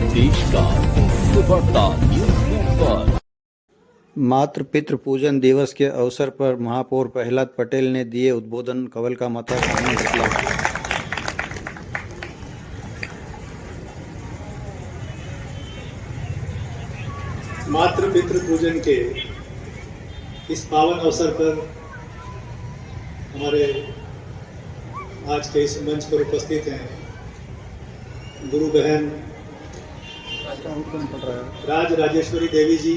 देश का सुबरता न्यूज़ पर। मातृ पितृ पूजन दिवस के अवसर पर महापौर प्रहलाद पटेल ने दिए उद्बोधन। कवल का मथा सामने घेतला। मातृ पितृ पूजन के इस पावन अवसर पर हमारे आज के इस मंच पर उपस्थित हैं गुरु बहन राज राजेश्वरी देवी जी,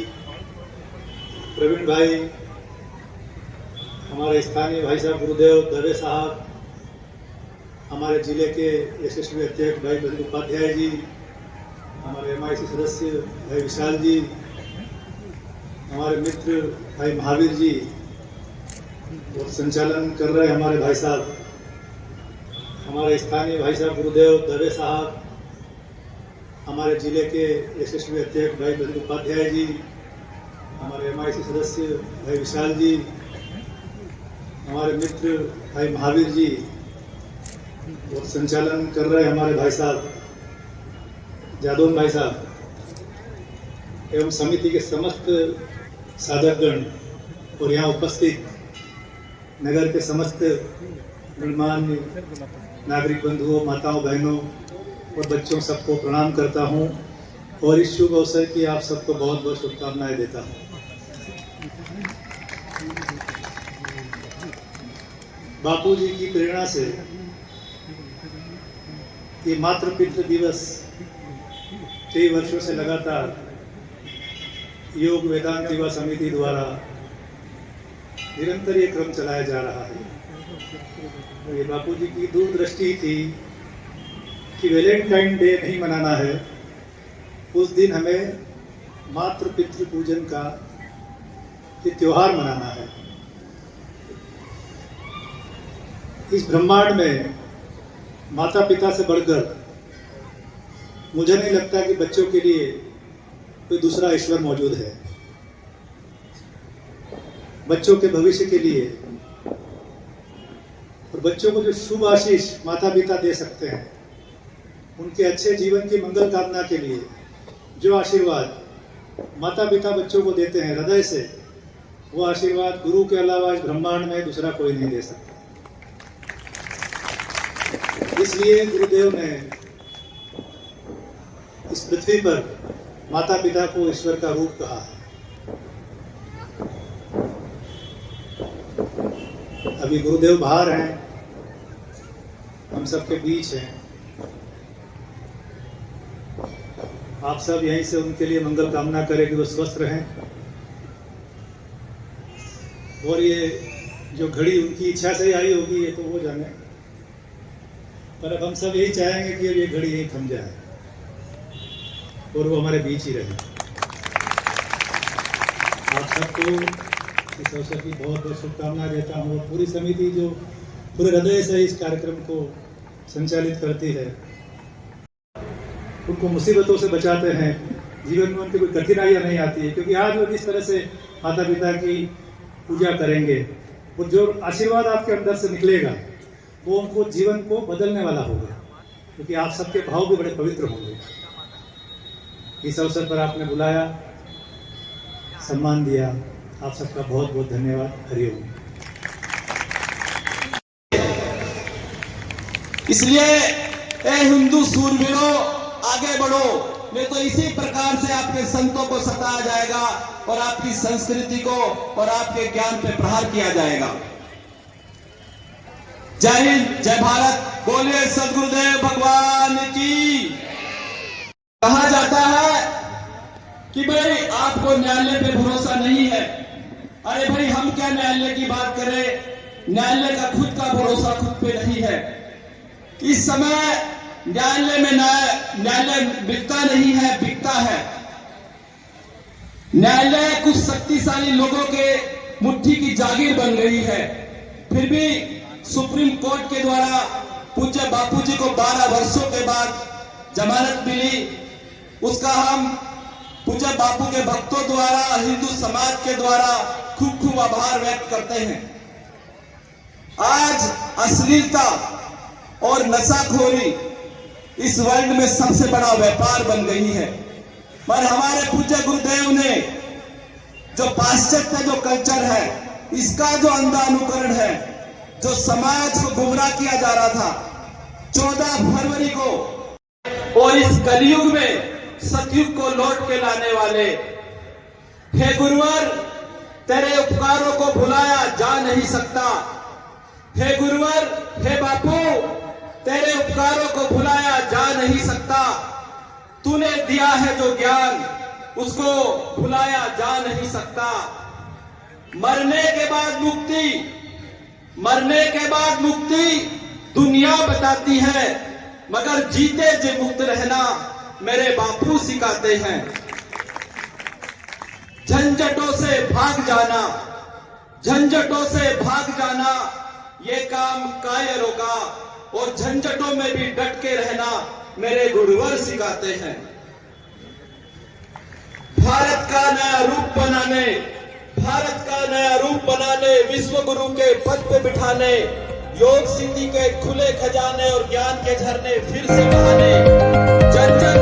प्रवीण भाई, हमारे स्थानीय भाई साहब गुरुदेव दवे साहब, हमारे जिले के यशस्वी अध्यक्ष भाई बंधु उपाध्याय जी, हमारे MIC सदस्य भाई विशाल जी, हमारे मित्र भाई महावीर जी और संचालन कर रहे हमारे भाई साहब, हमारे स्थानीय भाई साहब गुरुदेव दवे साहब, हमारे जिले के यशस्वी अध्यक्ष भाई बंधु उपाध्याय जी, हमारे MIC सदस्य भाई विशाल जी, हमारे मित्र भाई महावीर जी और संचालन कर रहे हमारे भाई साहब जादौन भाई साहब एवं समिति के समस्त साधकगण और यहाँ उपस्थित नगर के समस्त गणमान्य नागरिक बंधुओं, माताओं, बहनों और बच्चों सबको प्रणाम करता हूँ और इस शुभ अवसर की आप सबको बहुत बहुत शुभकामनाएं देता हूँ। बापू जी की प्रेरणा से ये मातृ पितृ दिवस कई वर्षों से लगातार योग वेदांत युवा समिति द्वारा निरंतर ये क्रम चलाया जा रहा है। तो ये बापू जी की दूरदृष्टि थी कि वैलेंटाइन डे नहीं मनाना है, उस दिन हमें मातृ पितृ पूजन का ये त्योहार मनाना है। इस ब्रह्मांड में माता पिता से बढ़कर मुझे नहीं लगता कि बच्चों के लिए कोई दूसरा ईश्वर मौजूद है। बच्चों के भविष्य के लिए और बच्चों को जो शुभ आशीष माता पिता दे सकते हैं, उनके अच्छे जीवन की मंगल कामना के लिए जो आशीर्वाद माता पिता बच्चों को देते हैं हृदय से, वो आशीर्वाद गुरु के अलावा इस ब्रह्मांड में दूसरा कोई नहीं दे सकता। इसलिए गुरुदेव ने इस पृथ्वी पर माता पिता को ईश्वर का रूप कहा है। अभी गुरुदेव बाहर हैं, हम सबके बीच हैं। आप सब यहीं से उनके लिए मंगल कामना करें कि वो स्वस्थ रहें और ये जो घड़ी उनकी इच्छा से ही आई होगी ये तो वो जाने, पर अब हम सब यही चाहेंगे कि अब ये घड़ी यहीं थम जाए और वो हमारे बीच ही रहे। आप सबको इस अवसर की बहुत बहुत शुभकामनाएं देता हूँ और पूरी समिति जो पूरे हृदय से इस कार्यक्रम को संचालित करती है, उनको मुसीबतों से बचाते हैं, जीवन में उनकी कोई कठिनाइयाँ नहीं आती है। क्योंकि आज वो जिस तरह से माता पिता की पूजा करेंगे, वो जो आशीर्वाद आपके अंदर से निकलेगा वो उनको जीवन को बदलने वाला होगा, क्योंकि आप सबके भाव भी बड़े पवित्र होंगे। इस अवसर पर आपने बुलाया, सम्मान दिया, आप सबका बहुत बहुत धन्यवाद। हरिओम। इसलिए ए हिंदू सूरवीरों, आगे बढ़ो, नहीं तो इसी प्रकार से आपके संतों को सताया जाएगा और आपकी संस्कृति को और आपके ज्ञान पे प्रहार किया जाएगा। जय हिंद, जय भारत, बोलिए सदगुरुदेव भगवान की। कहा जाता है कि भाई आपको न्यायालय पे भरोसा नहीं है। अरे भाई, हम क्या न्यायालय की बात करें, न्यायालय का खुद का भरोसा खुद पे नहीं है। इस समय न्यायालय में न्यायालय बिकता नहीं है, बिकता है। न्यायालय कुछ शक्तिशाली लोगों के मुट्ठी की जागीर बन गई है। फिर भी सुप्रीम कोर्ट के द्वारा पूज्य बापूजी को 12 वर्षों के बाद जमानत मिली। उसका हम पूज्य बापू के भक्तों द्वारा, हिंदू समाज के द्वारा खूब खूब आभार व्यक्त करते हैं। आज अश्लीलता और नशाखोरी इस वर्ल्ड में सबसे बड़ा व्यापार बन गई है। पर हमारे पूज्य गुरुदेव ने जो पाश्चात्य जो कल्चर है, इसका जो अंधा अनुकरण है, जो समाज को गुमराह किया जा रहा था 14 फरवरी को, और इस कलयुग में सतयुग को लौट के लाने वाले, हे गुरुवर तेरे उपकारों को भुलाया जा नहीं सकता। हे गुरुवर, हे बापू तेरे उपकारों को भुलाया जा नहीं सकता। तूने दिया है जो ज्ञान उसको भुलाया जा नहीं सकता। मरने के बाद मुक्ति, मरने के बाद मुक्ति दुनिया बताती है, मगर जीते जी मुक्त रहना मेरे बापू सिखाते हैं। झंझटों से भाग जाना, झंझटों से भाग जाना ये काम कायरों का, और झंझटों में भी डट के रहना मेरे गुरुवर सिखाते हैं। भारत का नया रूप बनाने, भारत का नया रूप बनाने, विश्व गुरु के पद पे बिठाने, योग सिद्धि के खुले खजाने और ज्ञान के झरने फिर से बहाने, जन जन